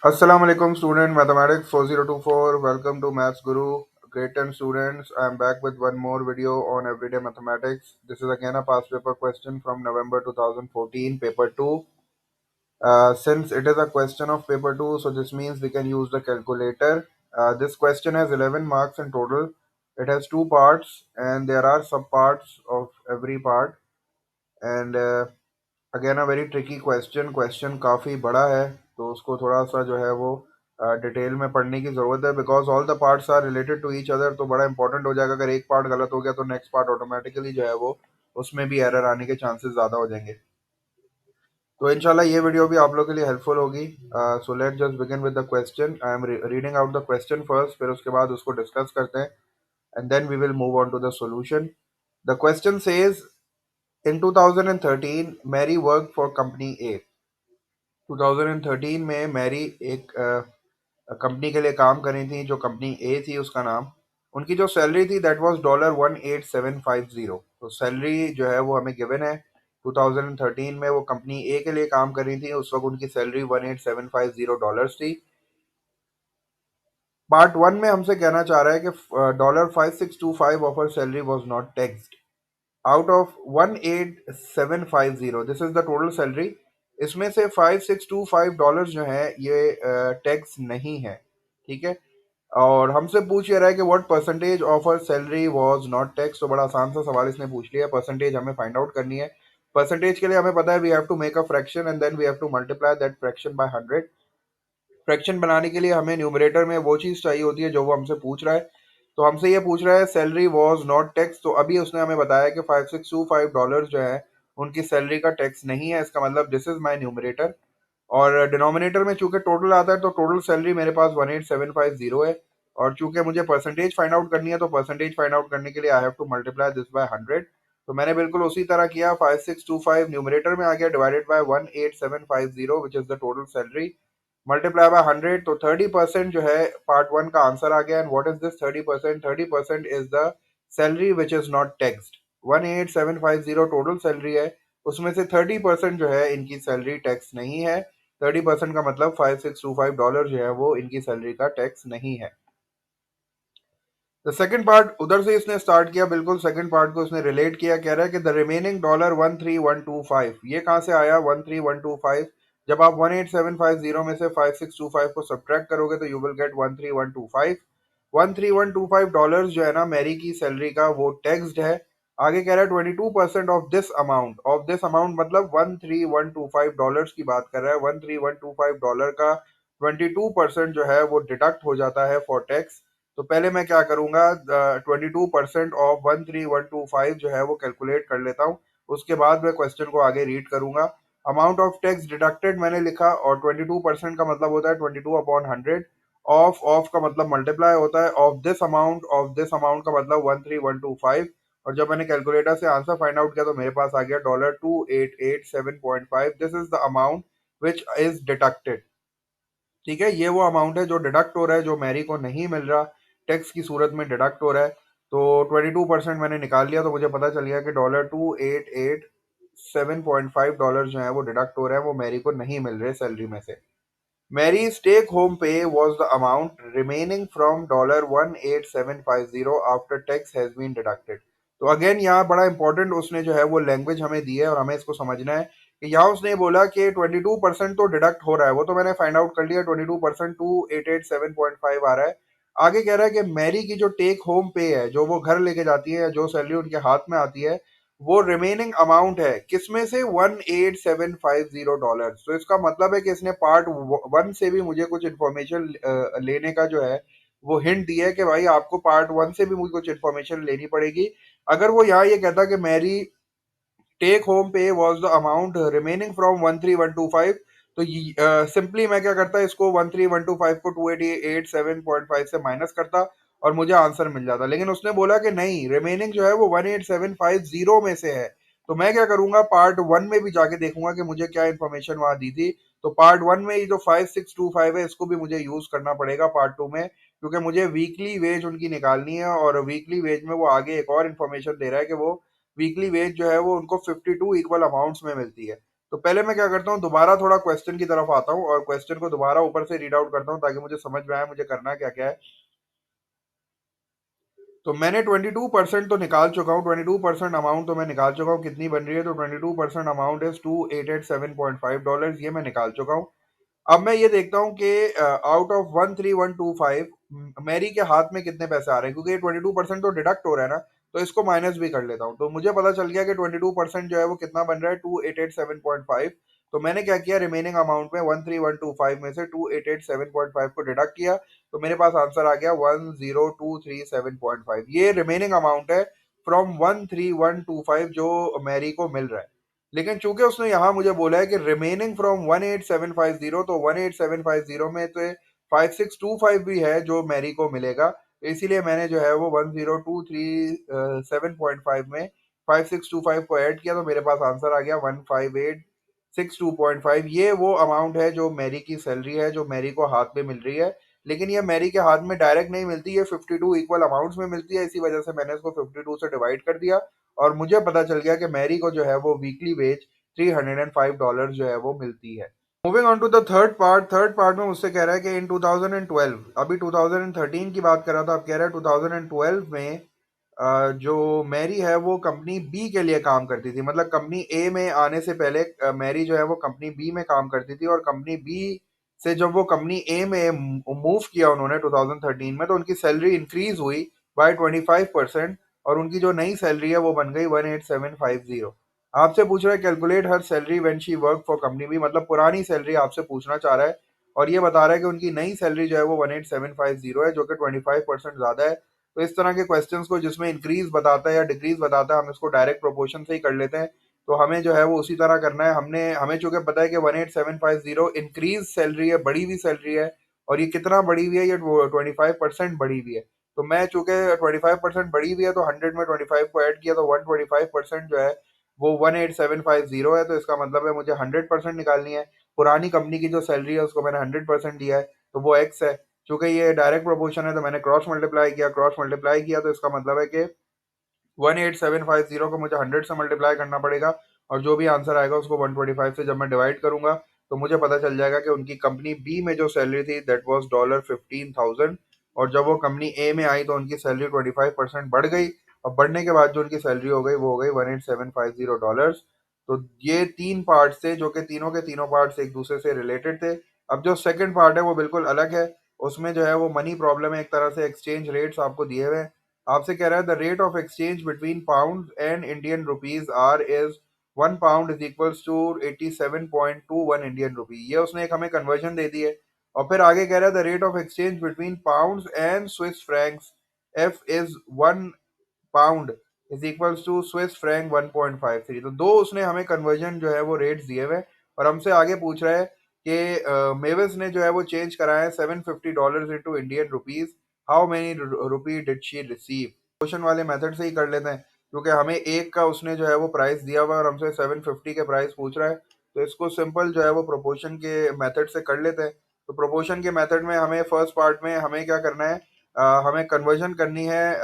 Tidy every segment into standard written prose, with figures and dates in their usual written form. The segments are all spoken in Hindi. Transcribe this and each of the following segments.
Assalamu alaikum student mathematics 4024. Welcome to Maths Guru. Great 10 students. I am back with one more video on everyday mathematics. This is again a past paper question from November 2014, paper 2. Since it is a question of paper 2, so this means we can use the calculator. This question has 11 marks in total. It has two parts and there are subparts of every part. And again a very tricky question काफ़ी बड़ा है, तो उसको थोड़ा सा जो है वो डिटेल में पढ़ने की ज़रूरत है, because all the parts are related to each other. तो बड़ा इंपॉर्टेंट हो जाएगा, अगर एक पार्ट गलत हो गया तो नेक्स्ट पार्ट ऑटोमेटिकली जो है वो उसमें भी एरर आने के चांसेस ज़्यादा हो जाएंगे। तो इंशाल्लाह ये वीडियो भी आप लोग के लिए हेल्पफुल होगी। So let just begin with the question. I am reading out the question first, फिर उसके बाद उसको डिस्कस करते हैं and then we will move on to the solution. The question says in 2013 Mary work for company A. 2013 में मैरी एक कंपनी के लिए काम कर रही थी, जो कंपनी ए थी उसका नाम। उनकी जो सैलरी थी दैट वाज $18750। तो सैलरी जो है वो हमें गिवन है। 2013 में वो कंपनी ए के लिए काम कर रही थी, उस वक्त उनकी सैलरी $18750 थी। पार्ट वन में हमसे कहना चाह रहा है कि $5625 of her salary was not taxed out of 18750। This is the total salary. इसमें से $5625 जो है ये टैक्स नहीं है, ठीक है। और हमसे पूछ ये रहा है कि what percentage of her salary was not tax. तो बड़ा आसान सा सवाल इसने पूछ लिया। परसेंटेज हमें फाइंड आउट करनी है। परसेंटेज के लिए हमें पता है we have to make a fraction and then we have to multiply that fraction by 100। Fraction बनाने के लिए हमें न्यूमरेटर में वो चीज़ चाहिए होती है जो वो हमसे पूछ रहा है। तो हमसे ये पूछ रहा है सैलरी वाज नॉट टैक्स। तो अभी उसने हमें बताया कि $5625 जो है उनकी सैलरी का टैक्स नहीं है। इसका मतलब दिस इज माय न्यूमरेटर। और डिनोमिनेटर में चूंकि टोटल आता है तो टोटल सैलरी मेरे पास 18750 है। और चूंकि मुझे परसेंटेज फाइंड आउट करनी है तो परसेंटेज फाइंड आउट करने के लिए I have to multiply this by 100। तो मैंने बिल्कुल उसी तरह किया। 5625 न्यूमरेटर में आ गया divided by 18750 which is the total salary, multiply by 100। तो 30% जो है पार्ट वन का आंसर आ गया। And what is this 30%? 30% is the salary which is not taxed. 18750 total salary है, उसमें से 30% जो है इनकी सैलरी टैक्स नहीं है। 30% का मतलब $5625 जो है वो इनकी सैलरी का टैक्स नहीं है। द सेकंड पार्ट उधर से इसने स्टार्ट किया, बिल्कुल सेकंड पार्ट को उसने रिलेट किया। कह रहा है कि द रिमेनिंग $13125। ये कहाँ से आया 13125? जब आप 18750 में से 5625 को सब्ट्रैक्ट करोगे तो यू विल गेट 13125। $13125 जो है ना मैरी की सैलरी का, वो टैक्सड है। आगे कह रहा है 22% ऑफ दिस अमाउंट मतलब $13125 की बात कर रहा है। $13125 का 22% जो है वो डिडक्ट हो जाता है फॉर टैक्स। तो पहले मैं क्या करूंगा, 22% ऑफ 13125 जो है वो कैलकुलेट कर लेता हूँ। उसके बाद मैं क्वेश्चन को आगे रीड करूंगा। अमाउंट ऑफ टैक्स डिडक्टेड मैंने लिखा, और 22% का मतलब होता है 22/100। ऑफ का मतलब मल्टीप्लाई होता है। ऑफ दिस अमाउंट का मतलब 13125। और जब मैंने कैलकुलेटर से आंसर फाइंड आउट किया तो मेरे पास आ गया $2887.5। This is the amount which is deducted. ठीक है, ये वो अमाउंट है जो डिडक्ट हो रहा है, जो मैरी को नहीं मिल रहा, टैक्स की सूरत में डिडक्ट हो रहा है। तो 22% मैंने निकाल लिया तो मुझे पता चल गया कि $2887.5 जो है वो डिडक्ट हो रहा है, वो मैरी को नहीं मिल रहे सैलरी में से। Mary's take-home pay was the amount remaining from $18750 after tax has been deducted। तो अगेन यहाँ बड़ा इंपॉर्टेंट उसने जो है वो लैंग्वेज हमें दी है और हमें इसको समझना है कि यहाँ उसने बोला कि 22% तो डिडक्ट हो रहा है, वो तो मैंने फाइंड आउट कर लिया। 22% 2887.5 आ रहा है। आगे कह रहा है कि मैरी की जो टेक होम पे है, जो वो घर लेके जाती है, जो सैलरी उनके हाथ में आती है, वो रिमेनिंग अमाउंट है किसमें से $18750। तो इसका मतलब है कि इसने पार्ट वन से भी मुझे कुछ इन्फॉर्मेशन लेने का जो है वो हिंट दिया है कि भाई आपको पार्ट वन से भी मुझे कुछ इन्फॉर्मेशन लेनी पड़ेगी। अगर वो यहाँ ये कहता कि मैरी टेक होम पे was the amount remaining from 13125, तो सिंपली मैं क्या करता, इसको 13125 को 2887.5 से माइनस करता और मुझे आंसर मिल जाता। लेकिन उसने बोला कि नहीं, रिमेनिंग जो है वो 18750 में से है। तो मैं क्या करूंगा, पार्ट वन में भी जाके देखूंगा कि मुझे क्या इन्फॉर्मेशन वहां दी थी। तो पार्ट वन में ये जो 5625 है इसको भी मुझे यूज करना पड़ेगा पार्ट टू में, क्योंकि मुझे वीकली वेज उनकी निकालनी है। और वीकली वेज में वो आगे एक और इन्फॉर्मेशन दे रहा है कि वो वीकली वेज जो है वो उनको 52 इक्वल अमाउंट्स में मिलती है। तो पहले मैं क्या करता हूँ, दोबारा थोड़ा क्वेश्चन की तरफ आता हूँ और क्वेश्चन को दोबारा ऊपर से रीड आउट करता हूँ ताकि मुझे समझ में आए मुझे करना क्या क्या है। तो मैंने 22% तो निकाल चुका हूँ, 22% अमाउंट तो मैं निकाल चुका हूँ, कितनी बन रही है, तो 22% अमाउंट इज $2887.5, ये मैं निकाल चुका हूँ। अब मैं ये देखता हूँ कि आउट ऑफ 13125 मैरी के हाथ में कितने पैसे आ रहे हैं, क्योंकि ये 22% तो डिडक्ट हो रहा है ना, तो इसको माइनस भी कर लेता हूँ। तो मुझे पता चल गया कि 22% जो है वो कितना बन रहा है, 2887.5। तो मैंने क्या किया, रिमेनिंग अमाउंट में 13125 में से 2887.5 को डिडक्ट किया, तो मेरे पास आंसर आ गया 10237.5। ये रिमेनिंग अमाउंट है फ्रॉम 13125 जो मैरी को मिल रहा है। लेकिन चूंकि उसने यहाँ मुझे बोला है कि रिमेनिंग फ्रॉम 18750, तो 18750 में तो 5625 भी है जो मैरी को मिलेगा, तो इसीलिए मैंने जो है वो 10237.5 में 5625 को ऐड किया, तो मेरे पास आंसर आ गया 15862.5। ये वो अमाउंट है जो मैरी की सैलरी है, जो मैरी को हाथ में मिल रही है। लेकिन ये मैरी के हाथ में डायरेक्ट नहीं मिलती, ये 52 इक्वल अमाउंट्स में मिलती है, इसी वजह से मैंने इसको 52 से डिवाइड कर दिया और मुझे पता चल गया कि मैरी को जो है वो वीकली वेज $305 जो है वो मिलती है। Moving on to the third part में मुझसे कह रहा है कि इन 2012, अभी 2013 की बात कर रहा था, अब कह रहा है 2012 में जो मैरी है वो कंपनी बी के लिए काम करती थी, मतलब कंपनी ए में आने से पहले मैरी जो है वो कंपनी बी में काम करती थी, और कंपनी बी से जब वो कंपनी ए में मूव किया उन्होंने 2013 में, तो उनकी सैलरी इंक्रीज हुई बाय 25%, और उनकी जो नई सैलरी है वो बन गई 18750। आपसे पूछ रहा है calculate her salary when she work for company B, मतलब पुरानी सैलरी आपसे पूछना चाह रहा है, और ये बता रहा है कि उनकी नई सैलरी जो है वो 18750 है, जो कि 25% ज्यादा है। तो इस तरह के क्वेश्चंस को जिसमें इंक्रीज बताता है या डिक्रीज बताता है, हम इसको डायरेक्ट प्रोपोर्शन से ही कर लेते हैं। तो हमें जो है वो उसी तरह करना है, हमें चूंकि पता है कि 18750 इंक्रीज सैलरी है, बढ़ी हुई सैलरी है, और ये कितना बढ़ी हुई है, ये 25% बढ़ी हुई है। तो मैं चूंकि 25% बढ़ी हुई है, तो 100 में 25 को ऐड किया, तो 125% जो है वो 18750 है, तो इसका मतलब है मुझे 100% निकालनी है। पुरानी कंपनी की जो सैलरी है उसको मैंने 100% दिया है, तो वो एक्स है। चूंकि ये डायरेक्ट प्रोपोर्शन है, तो मैंने क्रॉस मल्टीप्लाई किया, तो इसका मतलब है कि 18750 को मुझे 100 से मल्टीप्लाई करना पड़ेगा, और जो भी आंसर आएगा उसको 125 से जब मैं डिवाइड करूंगा, तो मुझे पता चल जाएगा कि उनकी कंपनी बी में जो सैलरी थी दैट वाज $15,000, और जब वो कंपनी ए में आई तो उनकी सैलरी 25% बढ़ गई, और बढ़ने के बाद जो उनकी सैलरी हो गई वो हो गई $18750। तो ये तीन पार्ट थे जो कि तीनों के तीनों पार्ट्स एक दूसरे से रिलेटेड थे। अब जो सेकंड पार्ट है वो बिल्कुल अलग है, उसमें जो है वो मनी प्रॉब्लम है, एक तरह से एक्सचेंज रेट्स आपको दिए हुए हैं। आपसे कह रहा है the rate of exchange between pound and Indian rupees are is 1 pound is equals to 87.21 Indian rupee, ये उसने एक हमें कन्वर्जन दे दी है। और फिर आगे कह रहा है the rate of exchange between pound and Swiss francs F is 1 pound is equals to Swiss franc 1.53। तो दो उसने हमें कन्वर्जन जो है वो रेट्स दिए हुए हैं, और हमसे आगे पूछ रहा है कि मेविस ने जो है वो चेंज कराया है $750 into Indian rupees, how many rupee did she receive. Question वाले मेथड से ही कर लेते हैं, क्योंकि हमें एक का उसने जो है वो प्राइस दिया हुआ है और हमसे 750 के प्राइस पूछ रहा है, तो इसको सिंपल जो है वो प्रोपोर्शन के मेथड से कर लेते हैं। तो प्रोपोर्शन के मेथड में हमें फर्स्ट पार्ट में हमें क्या करना है, हमें कन्वर्जन करनी है,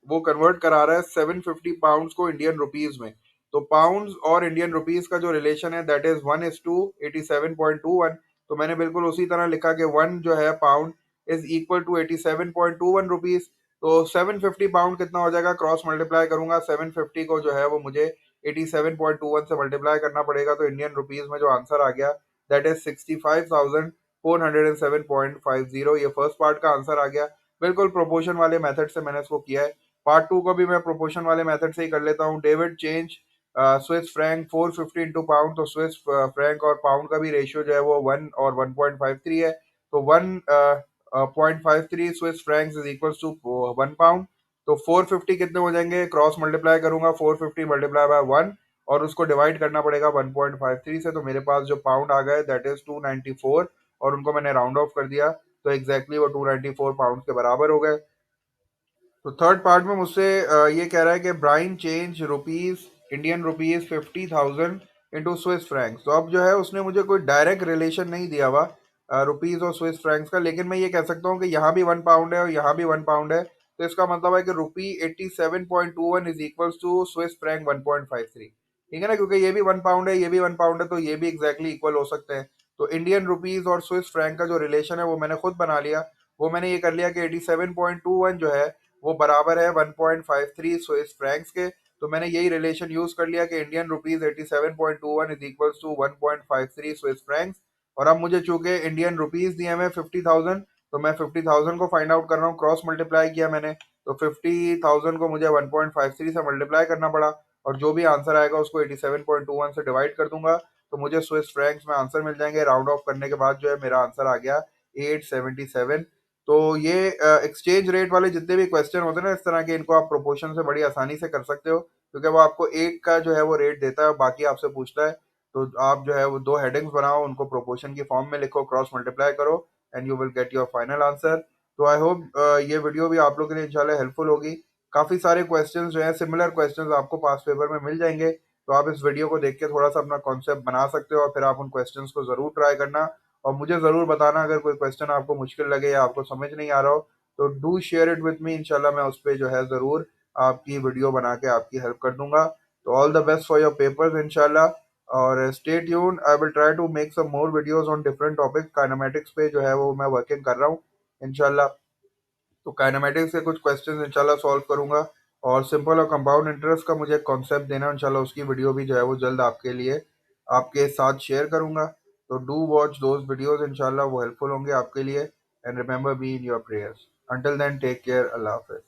वो कन्वर्ट करा रहा है 750 पाउंड्स को इंडियन रुपीज में। तो पाउंड्स और इंडियन रुपीज का जो रिलेशन है दैट इज 1:87.21। तो मैंने बिल्कुल उसी तरह लिखा कि 1 जो है pound is equal to 87.21 rupees. तो 750 पाउंड कितना हो जाएगा, क्रॉस मल्टीप्लाई करूंगा, 750 को जो है वो मुझे 87.21 से मल्टीप्लाई करना पड़ेगा, तो इंडियन रुपीज में जो आंसर आ गया दैट इज 65,407.50। ये फर्स्ट पार्ट का आंसर आ गया, बिल्कुल प्रोपोर्शन वाले मेथड से मैंने इसको किया है। पार्ट टू को भी मैं प्रोपोर्शन वाले मेथड से ही कर लेता हूँ। David change Swiss franc 450 into pound, तो स्विस फ्रैंक और पाउंड का भी रेशियो जो है वो 1 और 1.53 है, तो 1.53 Swiss francs is equal to 1 pound. तो 450 कितने हो जाएंगे, क्रॉस मल्टीप्लाई करूंगा, 450 मल्टीप्लाई बाय 1, और उसको डिवाइड करना पड़ेगा 1.53 से, तो मेरे पास जो पाउंड आ गए दैट इज 294, और उनको मैंने राउंड ऑफ कर दिया, तो एग्जैक्टली वो 294 पाउंड के बराबर हो गए। तो थर्ड पार्ट में मुझसे ये कह रहा है कि Brian change rupees Indian rupees 50,000 into Swiss francs. तो अब जो है उसने मुझे कोई डायरेक्ट रिलेशन नहीं दिया हुआ रुपीज और स्विस फ्रैंक्स का, लेकिन मैं ये कह सकता हूँ कि यहाँ भी 1 पाउंड है और यहाँ भी 1 पाउंड है, तो इसका मतलब है कि rupee 87.21 is equals to Swiss franc 1.53। ठीक है ना, क्योंकि ये भी 1 पाउंड है, ये भी 1 पाउंड है, तो ये भी एग्जैक्टली इक्वल हो सकते हैं। तो इंडियन रुपीज और स्विस फ्रैंक का जो रिलेशन है वो मैंने खुद बना लिया। वो मैंने ये कर लिया कि 87.21 जो है वो बराबर है 1.53 स्विस फ्रैंक्स के। तो मैंने यही रिलेशन यूज कर लिया कि Indian rupees 87.21 is equal to 1.53 Swiss francs. और अब मुझे चूंकि इंडियन रुपीज दिए मैं 50,000, तो मैं 50,000 को फाइंड आउट कर रहा हूँ, क्रॉस मल्टीप्लाई किया मैंने। तो 50,000 को मुझे 1.53 से मल्टीप्लाई करना पड़ा, और जो भी आंसर आएगा उसको 87.21 से डिवाइड कर दूंगा, तो मुझे स्विस फ्रैंक्स में आंसर मिल जाएंगे। राउंड ऑफ करने के बाद जो है मेरा आंसर आ गया 877। तो ये एक्सचेंज रेट वाले जितने भी क्वेश्चन होते हैं ना इस तरह के, इनको आप प्रोपोर्शन से बड़ी आसानी से कर सकते हो, क्योंकि वो आपको एक का जो है वो रेट देता है, बाकी आपसे पूछता है। तो आप जो है वो दो हेडिंग्स बनाओ, उनको प्रोपोर्शन की फॉर्म में लिखो, क्रॉस मल्टीप्लाई करो, and you will get your final answer. तो आई होप ये वीडियो भी आप लोग के लिए इंशाल्लाह हेल्पफुल होगी। काफ़ी सारे क्वेश्चंस जो है, सिमिलर क्वेश्चंस आपको पास पेपर में मिल जाएंगे। तो आप इस वीडियो को देख के थोड़ा सा अपना कॉन्सेप्ट बना सकते हो, और फिर आप उन क्वेश्चंस को ज़रूर ट्राई करना। और मुझे ज़रूर बताना अगर कोई क्वेश्चन आपको मुश्किल लगे या आपको समझ नहीं आ रहा हो, तो do share it with me, इंशाल्लाह मैं उस पर जो है ज़रूर आपकी वीडियो बना के आपकी हेल्प कर दूंगा। तो all the best for your papers इंशाल्लाह। और stay tune, I will try to make some more videos on different topics. Kinematics पे जो है वो मैं वर्किंग कर रहा हूँ इंशाल्लाह। तो काइनेमेटिक्स के कुछ क्वेश्चंस इंशाल्लाह सॉल्व करूंगा। और सिंपल और कंपाउंड इंटरेस्ट का मुझे कॉन्सेप्ट देना इंशाल्लाह, उसकी वीडियो भी जो है वो जल्द आपके लिए आपके साथ शेयर करूंगा। तो डू वॉच दोज वीडियोस, इंशाल्लाह वो हेल्पफुल होंगे आपके लिए। And remember be in your prayers. Until then take care, अल्लाह हाफिज।